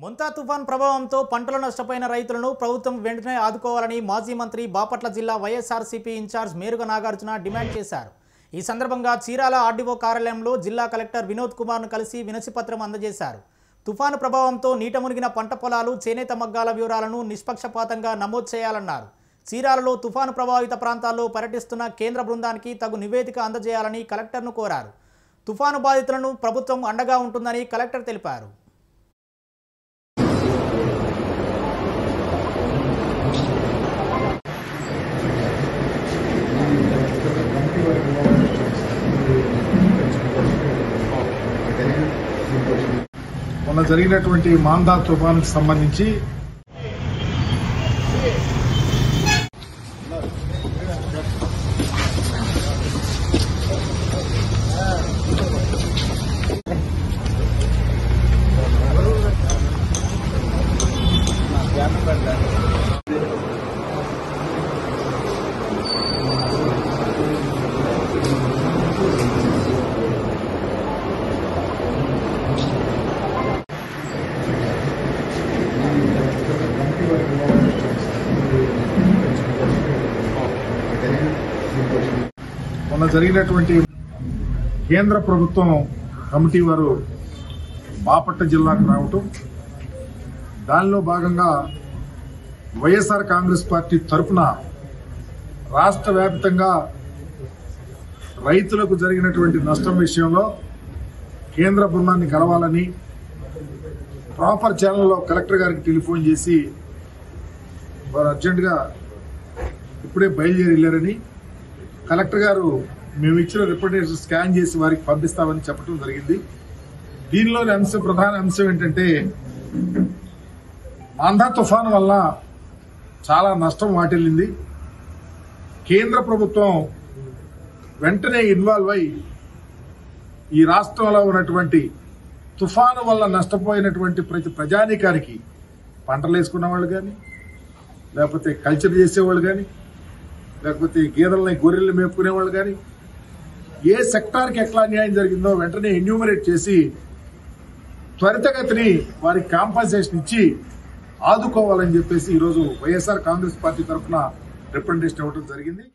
మొంతా తుఫాన్ ప్రభావంతో పంటలు నష్టపోయిన రైతులను ప్రభుత్వం వెంటనే ఆదుకోవాలని మాజీ మంత్రి బాపట్ల జిల్లా వైఎస్ఆర్సీపీ ఇన్ఛార్జ్ మేరుగ నాగార్జున డిమాండ్ చేశారు. ఈ సందర్భంగా చీరాల ఆర్డీఓ కార్యాలయంలో జిల్లా కలెక్టర్ వినోద్ కుమార్ను కలిసి వినతిపత్రం అందజేశారు. తుఫాను ప్రభావంతో నీట మునిగిన పంట పొలాలు, చేనేత మగ్గాల వివరాలను నిష్పక్షపాతంగా నమోదు చేయాలన్నారు. చీరాలలో తుఫాను ప్రభావిత ప్రాంతాల్లో పర్యటిస్తున్న కేంద్ర బృందానికి తగు నివేదిక అందజేయాలని కలెక్టర్ను కోరారు. తుఫాను బాధితులను ప్రభుత్వం అండగా ఉంటుందని కలెక్టర్ తెలిపారు. మొన్న జరిగినటువంటి మాందా తుఫానుకు సంబంధించి కేంద్ర ప్రభుత్వం కమిటీ వారు బాపట్ల జిల్లాకు రావటం, దానిలో భాగంగా వైఎస్ఆర్ కాంగ్రెస్ పార్టీ తరఫున రాష్ట్ర వ్యాప్తంగా రైతులకు జరిగినటువంటి నష్టం విషయంలో కేంద్ర బృందాన్ని కలవాలని ప్రాపర్ ఛానల్లో కలెక్టర్ గారికి టెలిఫోన్ చేసి వారు అర్జెంటుగా ఇప్పుడే బయలుదేరి వెళ్లారని, కలెక్టర్ గారు మేము ఇచ్చిన రిప్రజెంటేషన్ స్కాన్ చేసి వారికి పంపిస్తామని చెప్పడం జరిగింది. దీనిలోని ప్రధాన అంశం ఏంటంటే, మాందా తుఫాను వల్ల చాలా నష్టం వాటిల్లింది. కేంద్ర ప్రభుత్వం వెంటనే ఇన్వాల్వ్ అయి ఈ రాష్ట్రంలో ఉన్నటువంటి తుఫాను వల్ల నష్టపోయినటువంటి ప్రతి ప్రజానీకానికి, పంటలు వేసుకున్న వాళ్ళు కానీ, లేకపోతే కల్చర్ చేసేవాళ్ళు కానీ, లేకపోతే గేదెలని గొర్రెల్ని మేపుకునేవాళ్ళు కానీ, ఏ సెక్టార్కి ఎట్లా అన్యాయం జరిగిందో వెంటనే ఎన్యూమరేట్ చేసి త్వరితగతిని వారికి కాంపన్సేషన్ ఇచ్చి ఆదుకోవాలని చెప్పేసి ఈరోజు వైఎస్ఆర్ కాంగ్రెస్ పార్టీ తరఫున రిప్రజెంటేషన్ ఇవ్వడం జరిగింది.